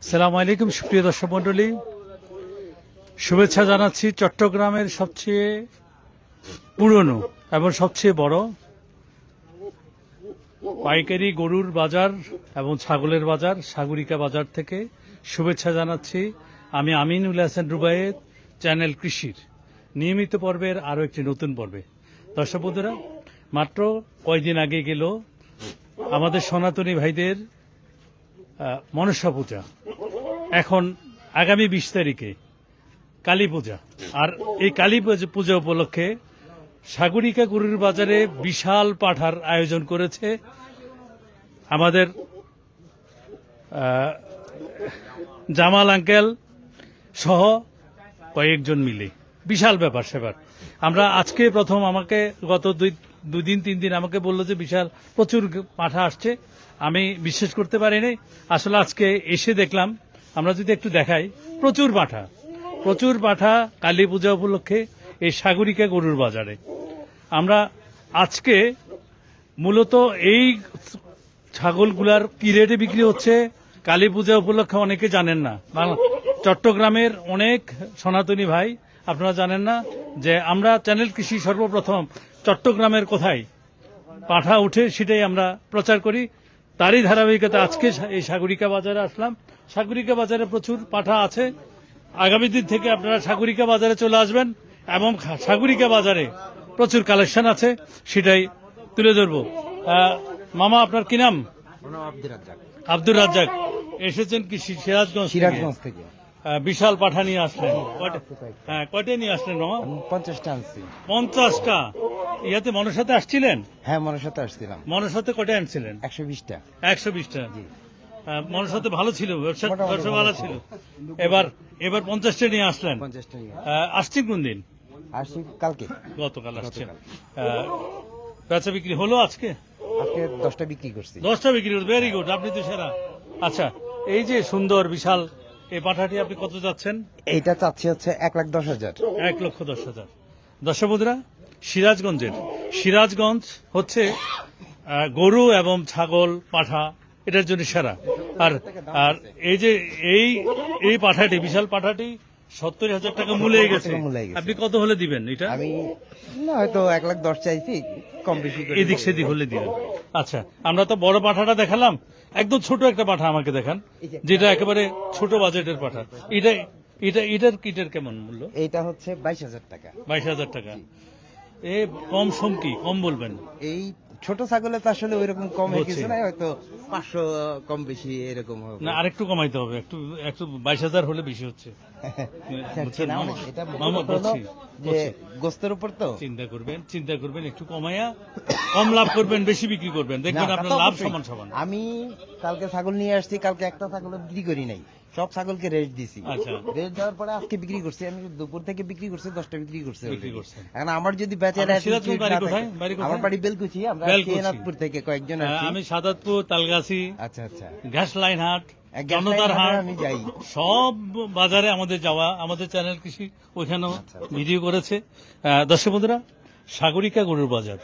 আসসালামু আলাইকুম সুপ্রিয় দর্শক মণ্ডলী, শুভেচ্ছা জানাচ্ছি চট্টগ্রামের সবচেয়ে পুরনো এবং সবচেয়ে বড় পাইকারি গরুর বাজার এবং ছাগলের বাজার সাগরিকা বাজার থেকে শুভেচ্ছা জানাচ্ছি। আমি আমিনুল হাসান রুবায়েত, চ্যানেল কৃষির নিয়মিত পর্বের আরও একটি নতুন পর্বে। দর্শক বন্ধুরা, মাত্র কয়েকদিন আগে গেল আমাদের সনাতনী ভাইদের মনসা পূজা। এখন আগামী 20 তারিখে কালী পূজা, আর এই কালী পূজা উপলক্ষে সাগরিকা গরুর বাজারে বিশাল পাঠার আয়োজন করেছে আমাদের জামাল আঙ্কেল সহ কয়েকজন মিলে। বিশাল ব্যাপার সেবার। আমরা আজকে প্রথম, আমাকে গত দুই দিন 3 দিন আমাকে বললো যে বিশাল প্রচুর পাঠা আসছে। আমি বিশ্বাস করতে পারিনি। আসলে আজকে এসে দেখলাম, আমরা যদি একটু দেখাই, প্রচুর পাঠা কালী পূজা উপলক্ষে এই সাগরিকা গরুর বাজারে। আমরা আজকে মূলত এই ছাগলগুলার কি রেটে বিক্রি হচ্ছে কালী পূজা উপলক্ষে অনেকে জানেন না। চট্টগ্রামের অনেক সনাতনী ভাই আপনারা জানেন না যে আমরা চ্যানেল কৃষি সর্বপ্রথম চট্টগ্রামের কোথায় পাঠা উঠে সেটাই আমরা প্রচার করি। তারই ধারাবাহিকতা আজকে এই সাগরিকা বাজারে আসলাম। সাগরিকা বাজারে প্রচুর পাঠা আছে। আগামী দিন থেকে আপনারা সাগরিকা বাজারে চলে আসবেন এবং সাগরিকা বাজারে প্রচুর কালেকশন আছে, সেটাই তুলে ধরবো। মামা, আপনার কি নাম? আব্দুর রাজ্জাক। এসেছেন কি সিরাজগঞ্জ থেকে? বিশাল পাঠা নিয়ে আসলেন। কয়টা নিয়ে আসলেন মামা? 50টা আনছি। 50টা? ইয়াতে মনসাতে আসছিলেন? হ্যাঁ, মনসাতে আসছিলাম। মনসাতে কয়টা আনছিলেন? 120টা। 120টা। মনসাতে ভালো ছিল, ব্যবসা ভালো ছিল। এবার 50টা নিয়ে আসলেন। 50টা নিয়ে আসছেন কোন দিন? আসছি কালকে। গতকাল আসছেন। বেচা বিক্রি হলো আজকে? আজকে 10টা বিক্রি করছি। 10টা বিক্রি হলো, ভেরি গুড, আপনি তো সেরা। আচ্ছা, এই যে সুন্দর বিশাল এই পাঠাটি আপনি কত যাচ্ছেন? এইটা চাচ্ছি হচ্ছে 1,10,000। 1,10,000। দর্শক বন্ধুরা, সিরাজগঞ্জ হচ্ছে গরু এবং ছাগল পাঠা এটার জন্য সেরা। আর এই যে এই পাঠাটি, বিশাল পাঠাটি 70,000 টাকা মূল্য গেছে। আপনি কত হলে দিবেন এটা? আমি হয়তো 1,10,000 চাইছি, কম বেশি করে এদিক সেদিক হলে দিবেন। আচ্ছা, আমরা তো বড় পাঠাটা দেখালাম, একদম ছোট একটা পাঠা আমাকে দেখান, যেটা একেবারে ছোট বাজেটের পাঠা। এটার কেমন মূল্য? এইটা হচ্ছে 22,000 টাকা। 22,000 টাকা। এ কম সম কি কম বলবেন? এই ছোট ছাগলে তো আসলে ওইরকম কম কিছু নাই, হয়তো 500 কম বেশি এরকম হবে। না, আরেকটু কমাইতে হবে, একটু 22,000 হলে বেশি হচ্ছে। গোস্তের উপর তো চিন্তা করবেন একটু কমাইয়া, কম লাভ করবেন, বেশি বিক্রি করবেন, দেখবেন আপনার লাভ সমান সমান। আমি কালকে ছাগল নিয়ে আসছি, কালকে একটা ছাগল বিক্রি করি নাই, সব ছাগলকে রেস্ট দিছি। আচ্ছা, রেস্ট দেওয়ার পরে আজকে বিক্রি করছি। আমি দুপুর থেকে বিক্রি করছি, 10টা বিক্রি করছি। এখন আমার যদি বেচার আমার বাড়ি বেলকুচি, আমরা কেনাথপুর থেকে কয়েকজন আছি। আমি সাদাতপুর, তালগাছি, আচ্ছা আচ্ছা, ঘাস লাইন হাট, জনতার হাট, আমি যাই সব বাজারে আমাদের যাওয়া। আমাদের চ্যানেল কৃষি ওইখানেও ভিডিও করেছে। দর্শক বন্ধুরা, সাগরিকা গরুর বাজার।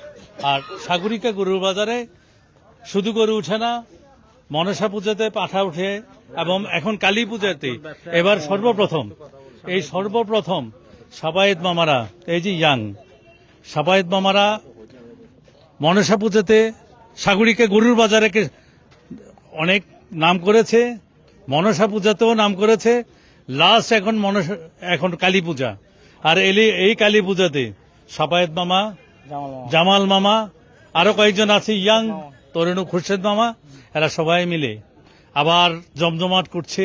আর সাগরিকা গরুর বাজারে শুধু গরু উঠে না, মনসা পূজাতে পাঠা উঠে, এবং এখন কালী পূজাতে এবার সর্বপ্রথম সাবায়েত মামারা, এই যে ইয়াং সাবায়েত মামারা মনসা পূজাতে সাগরিকা গরুর বাজারে অনেক নাম করেছে, মনসা পূজাতেও নাম করেছে। লাস্ট এখন কালী পূজা। আর এই কালী পূজাতে সাবায়েত মামা, জামাল মামা, আরো কয়েকজন আছে ইয়াং তরুণ, খুরশেদ মামা, এরা সবাই মিলে আবার জমজমাট করছে।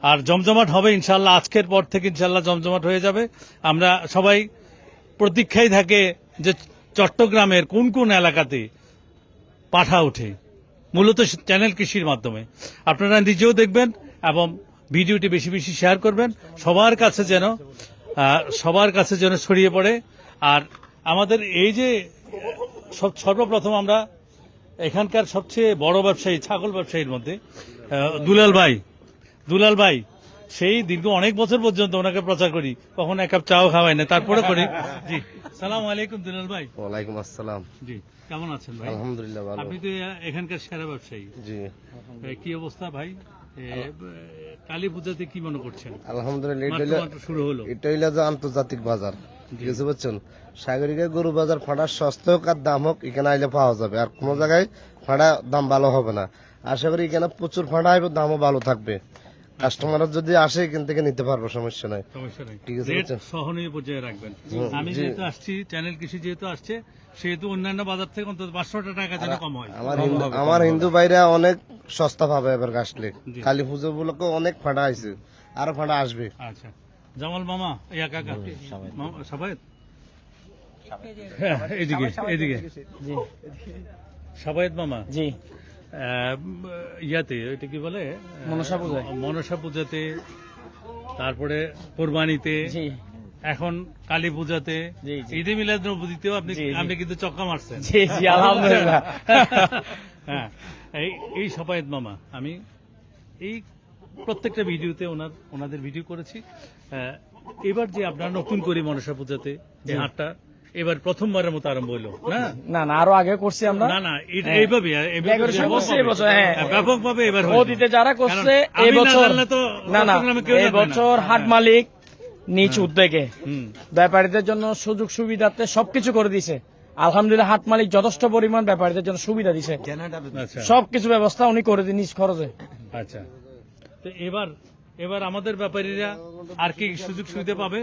আর জমজমাট হবে ইনশাল্লাহ, আজকের পর থেকে ইনশাল্লাহ জমজমাট হয়ে যাবে। আমরা সবাই প্রতীক্ষায় থাকে যে চট্টগ্রামের কোন কোন এলাকাতে পাঠা ওঠে, মূলত চ্যানেল কৃষির মাধ্যমে। আপনারা নিজেও দেখবেন এবং ভিডিওটি বেশি বেশি শেয়ার করবেন, সবার কাছে যেন ছড়িয়ে পড়ে। আর আমাদের এই যে সর্বপ্রথম আমরা এখানকার সবচেয়ে বড় ব্যবসায়ী, ছাগল ব্যবসায়ীর মধ্যে দুলাল ভাই, সেই দীর্ঘ অনেক বছর পর্যন্ত ওনাকে প্রচার করি, কখনো এক কাপ চাও খাওয়াই না, তারপরে করি। জি, সালাম আলাইকুম দুলাল ভাই। ওয়ালাইকুম আসসালাম। জি, কেমন আছেন ভাই? আলহামদুলিল্লাহ ভালো। আপনি তো এখানকার সেরা ব্যবসায়ী। জি, কি অবস্থা ভাই? কালী পূজাতে কি মনে করছেন? আলহামদুলিল্লাহ, মাত্র শুরু হলো। এটা হইলো যে আন্তর্জাতিক বাজার, ঠিক আছে বুঝছেন। সাগরিকা গরু বাজার ফাঁড়া সস্তা হোক আর দাম হোক, এখানে আইলে পাওয়া যাবে। আর কোনো জায়গায় ফাঁড়া দাম ভালো হবে না। আশা করি এখানে প্রচুর ফাঁড়া হবে, দামও ভালো থাকবে। কাস্টমার যদি আসে এখান থেকে নিতে পারবো, সমস্যা নাই। ঠিক আছে, সহনীয় পর্যায়ে রাখবেন। আমি যেহেতু আসছি, চ্যানেল কৃষি যেহেতু আসছে, সেহেতু অন্যান্য বাজার থেকে অন্তত 500 টাকা যেন কম হয়। আমার হিন্দু ভাইরা অনেক সস্তা পাবে এবার আসলে। কালী পুজো উপলক্ষে অনেক ফাঁড়া আছে, আরো ফাঁড়া আসবে। আচ্ছা, জামাল মামা, ইয়া কাকা, সবাই এদিকে এদিকে, সাবায়েত মামা, জি, ইয়াতে এটা কি বলে, মনসা পূজাতে, তারপরে কোরবানিতে, এখন কালী পূজাতে, ঈদে মিলাদ নবীতেও আপনি কিন্তু চক্কা মারছেন। আলহামদুলিল্লাহ। হ্যাঁ, এই সাবায়েত মামা, আমি এই প্রত্যেকটা ভিডিওতে ওনাদের ভিডিও করেছি। এবার যে আপনারা নতুন করে মনসা পূজাতে এই হাটটা এবার প্রথমবারের মতো আরম্ভ হইলো না? না, আরো আগে করছি আমরা। না, এইভাবে ব্যাপকভাবে এবার অতীতে যারা করছে এই বছর, না এই বছর হাট মালিক নিজ উদ্যোগে ব্যাপারীদের জন্য সুযোগ সুবিধাতে সবকিছু করে দিছে। আলহামদুলিল্লাহ, হাট মালিক যথেষ্ট পরিমাণ ব্যাপারীদের জন্য সুবিধা দিছে, সবকিছু ব্যবস্থা উনি করে দিন নিজ খরচে। আচ্ছা, তো এবার আমাদের ব্যাপারীরা আর কি সুযোগ সুবিধা পাবে?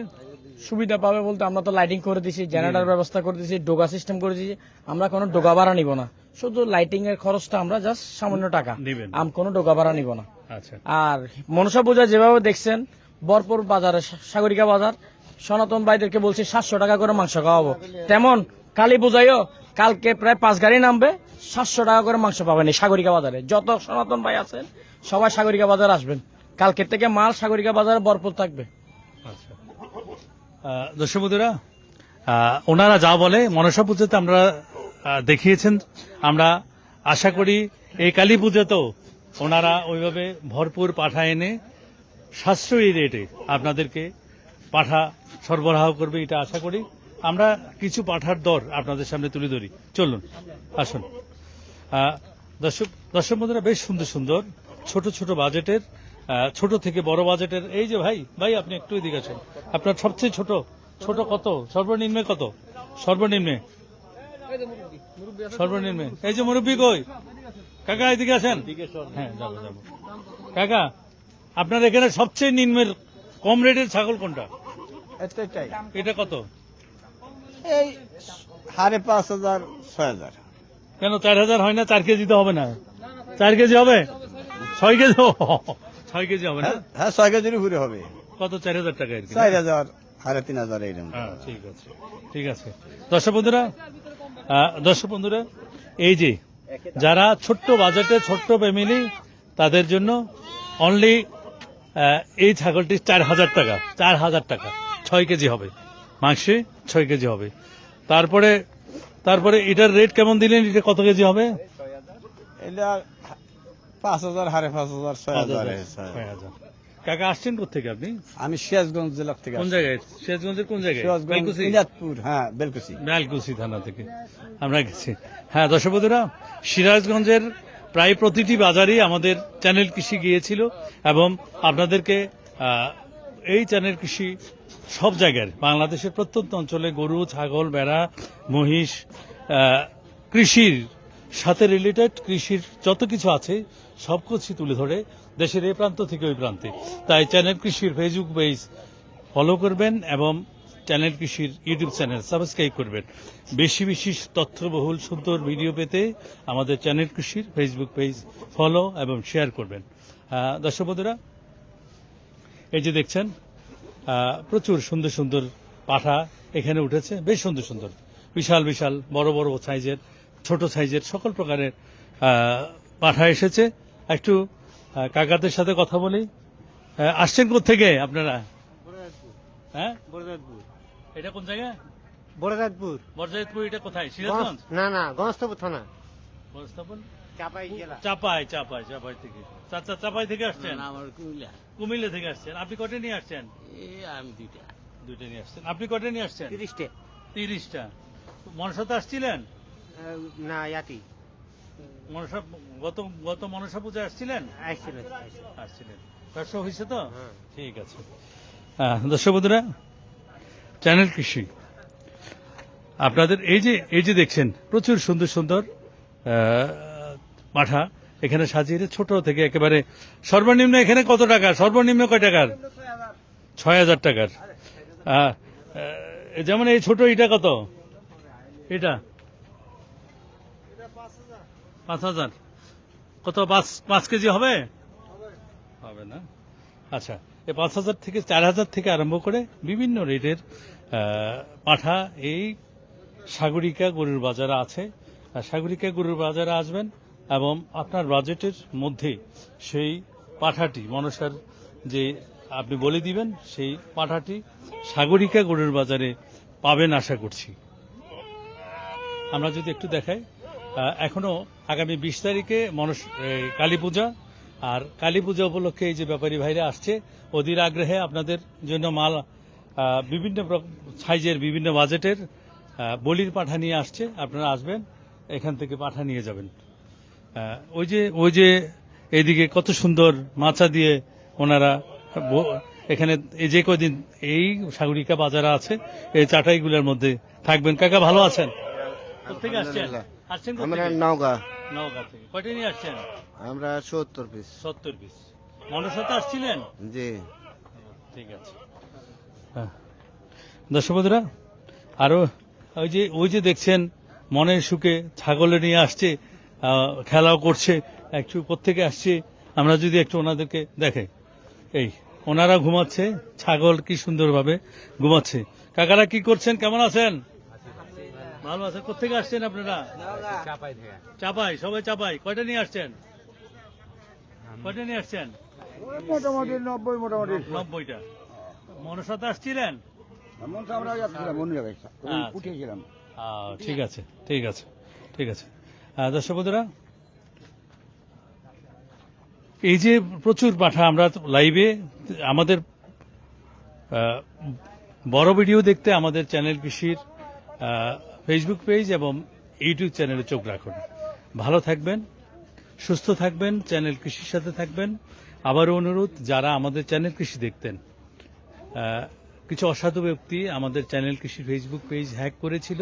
সুবিধা পাবে বলতে আমরা তো লাইটিং করে দিছি, জেনারেটর ব্যবস্থা করে দিছি, ডোগা সিস্টেম করে দিছি। আমরা কোনো ডোগা ভাড়া নিব না, শুধু লাইটিং এর খরচটা আমরা জাস্ট সামান্য টাকা কোনো ডোগা ভাড়া নিব না। আর মনসা পূজা যেভাবে দেখছেন, বরপুর বাজারে, সাগরিকা বাজার, সনাতন ভাইদেরকে বলছি 700 টাকা করে মাংস খাওয়াবো। তেমন কালী পূজায়ও কালকে প্রায় 5 গাড়ি নামবে, 700 টাকা করে মাংস পাবেন এই সাগরিকা বাজারে। যত সনাতন ভাই আছেন সবাই সাগরিকা বাজার আসবেন, কালকে থেকে মাল সাগরিকা বাজারে ভরপুর থাকবে। দর্শক বন্ধুরা, ওনারা যা বলে মনসা পুজোতে আমরা দেখিয়েছেন, আমরা আশা করি এই কালী পুজোতেও ওনারা ওইভাবে ভরপুর পাঠা এনে সাশ্রয়ী রেটে আপনাদেরকে পাঠা সরবরাহ করবে, এটা আশা করি। আমরা কিছু পাঠার দর আপনাদের সামনে তুলে ধরি, চলুন আসুন। দর্শক বন্ধুরা, বেশ সুন্দর সুন্দর ছোট ছোট বাজেটের, ছোট থেকে বড় বাজেটের, এই যে ভাই আপনি একটু এদিকে আসেন। আপনার সবচেয়ে ছোট কত, সর্বনিম্নে কত? সর্বনিম্নে এই যে মুরব্বী কই, কাকা এদিকে আসেন। হ্যাঁ, যাবো। কাকা, আপনার এখানে সবচেয়ে নিম্নের কম রেটের ছাগল কোনটা? এটা কত? এই 5,500 6,000। কেন 4,000 হয় না? 4 কেজি তো হবে না? 4 কেজি হবে? 6 কেজি? 6 কেজি হবে না? হ্যাঁ, 6 কেজির উপরে হবে। কত? 4,000 টাকা আর কি? 4,000 3,500 এরকম। হ্যাঁ, ঠিক আছে। দর্শক বন্ধুরা, এই যে যারা ছোট্ট বাজেটে, ছোট্ট ফ্যামিলি, তাদের জন্য অনলি এই ছাগলটি 4,000 টাকা। 4,000 টাকা 6 কেজি হবে, মাংসে 6 কেজি হবে। তারপরে এটার রেট কেমন দিলেন? এটা কত কেজি হবে? এটা 5,000 5,500 6,000। কাকা, আসছেন কোথেকে আপনি? আমি সিরাজগঞ্জ জেলা থেকে। কোন জায়গায়? সিরাজগঞ্জের কোন জায়গায়? ইনাদপুর। হ্যাঁ, বেলকুচি থানা থেকে আমরা গেছি। হ্যাঁ, দর্শক বন্ধুরা, সিরাজগঞ্জের প্রায় প্রতিটি বাজারই আমাদের চ্যানেল কৃষি গিয়েছিল এবং আপনাদেরকে এই চ্যানেল কৃষি সব জায়গায় বাংলাদেশের প্রত্যন্ত অঞ্চলে গরু, ছাগল, ভেড়া, মহিষ, কৃষির সাথে রিলেটেড কৃষির যত কিছু আছে সবকিছু তুলে ধরে দেশের এই প্রান্ত থেকে ওই প্রান্তে। তাই চ্যানেল কৃষির ফেসবুক পেজ ফলো করবেন এবং চ্যানেল কৃষির ইউটিউব চ্যানেল সাবস্ক্রাইব করবেন। বেশি বেশি তথ্যবহুল সুন্দর ভিডিও পেতে আমাদের চ্যানেল কৃষির ফেসবুক পেজ ফলো এবং শেয়ার করবেন। দর্শক বন্ধুরা, এই যে দেখছেন প্রচুর সুন্দর সুন্দর পাঠা এখানে উঠেছে, বেশ সুন্দর সুন্দর, বিশাল বিশাল, বড় বড় সাইজের, ছোট সাইজের, সকল প্রকারের পাঠা এসেছে। একটু কাকাদের সাথে কথা বলি। আসছেন কোথেকে আপনারা? হ্যাঁ, এটা কোন জায়গা? বড়জাতপুর। এটা কোথায়? সিরাজগঞ্জ? না, গণস্থাপুর থানা। চাপাই থেকে। চাপাই থেকে আসছেন? কুমিল্লা থেকে আসছেন। আপনি কটা নিয়ে আসছেন? আমি দুইটা নিয়ে আসছেন। আপনি কটা নিয়ে আসছেন? 30টা। 30টা। মনসাতে আসছিলেন? না, ইয়াতি। মনসা গত গত মনসা পূজা আসছিলেন? আসছিল আসছিলেন। ব্যবসা হয়েছে তো? হ্যাঁ। ঠিক আছে। দর্শক বন্ধুরা, চ্যানেল কৃষি আপনাদের এই যে দেখছেন প্রচুর সুন্দর সুন্দর পাঠা এখানে সাজিয়ে ছোট থেকে একেবারে সর্বনিম্ন এখানে কত টাকা? সর্বনিম্ন কয় টাকার? ৬,০০০ টাকার। যেমন এই ছোট এটা কত? এটা ৫,০০০। কত? ৫ কেজি হবে? হবে না। আচ্ছা, এই ৫,০০০ থেকে ৪,০০০ থেকে আরম্ভ করে বিভিন্ন রেটের পাঠা এই সাগরিকা গরুর বাজারে আছে। সাগরিকা গরুর বাজারে আসবেন এবং আপনার বাজেটের মধ্যে সেই পাঠাটি মনসার যে আপনি বলে দিবেন সেই পাঠাটি সাগরিকা গরুর বাজারে পাবেন আশা করছি। আমরা যদি একটু দেখাই, এখনো আগামী ২০ তারিখে কালী পূজা, আর কালী পূজা উপলক্ষে এই যে ব্যাপারী ভাইরা আসছে অধীর আগ্রহে আপনাদের জন্য মাল বিভিন্ন সাইজের বিভিন্ন বাজেটের বলির পাঠা নিয়ে আসছে। আপনারা আসবেন, এখান থেকে পাঠা নিয়ে যাবেন। ওই যে এইদিকে কত সুন্দর মাচা দিয়ে ওনারা এখানে এই যে কদিন এই সাগরিকা বাজারে আছে এই চাটাইগুলোর মধ্যে থাকবেন। কাকা ভালো আছেন? কোথেকে আসছেন? আসছেন আমরা কোথেকে? নওগাঁ। নওগাঁ থেকে। কয়টা নিয়ে আসছেন? আমরা ৭০ পিস। ৭০ পিস। মনসাতে আসছিলেন? জি। ঠিক আছে। দর্শক বন্ধুরা, আরো ওই যে দেখছেন মনের সুখে ছাগলে নিয়ে আসছে, খেলাও করছে। একটু কোত্থেকে আসছে আমরা যদি একটু ওনাদেরকে দেখাই। এই ওনারা ঘুমাচ্ছে, ছাগল কি সুন্দরভাবে ঘুমাচ্ছে। কাকারা কি করছেন? কেমন আছেন? ভালো আছেন। কোথেকে আসছেন আপনারা? চাপাই। সবাই চাপাই। কয়টা নিয়ে আসছেন? কয়টা নিয়ে আসছেন? মোটামুটি ৯০ মোটামুটি ৯০টা। মনসাতে আসছিলেন? আমরা যাচ্ছিলাম অন্য জায়গায় আচ্ছা। উঠেছিলাম। ঠিক আছে, ঠিক আছে, ঠিক আছে। দর্শক বন্ধুরা, এই যে প্রচুর পাঠা আমরা লাইভে আমাদের বড় ভিডিও দেখতে আমাদের চ্যানেল কৃষির ফেসবুক পেজ এবং ইউটিউব চ্যানেলে চোখ রাখুন। ভালো থাকবেন, সুস্থ থাকবেন, চ্যানেল কৃষির সাথে থাকবেন। আবারও অনুরোধ, যারা আমাদের চ্যানেল কৃষি দেখতেন, কিছু অসাধু ব্যক্তি আমাদের চ্যানেল কৃষি ফেসবুক পেজ হ্যাক করেছিল।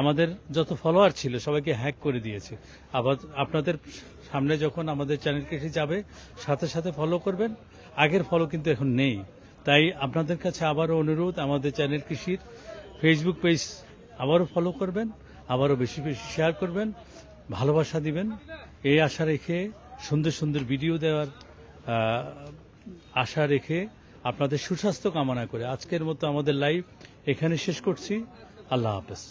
আমাদের যত ফলোয়ার ছিল সবাইকে হ্যাক করে দিয়েছে। আবার আপনাদের সামনে যখন আমাদের চ্যানেল কৃষি যাবে সাথে সাথে ফলো করবেন। আগের ফলো কিন্তু এখন নেই। তাই আপনাদের কাছে আবারও অনুরোধ, আমাদের চ্যানেল কৃষির ফেসবুক পেজ আবারও ফলো করবেন, আবারও বেশি বেশি শেয়ার করবেন, ভালোবাসা দিবেন। এই আশা রেখে সুন্দর সুন্দর ভিডিও দেওয়ার আশা রেখে আপনাদের সুস্বাস্থ্য কামনা করে আজকের মতো আমাদের লাইভ এখানে শেষ করছি। আল্লাহ হাফেজ।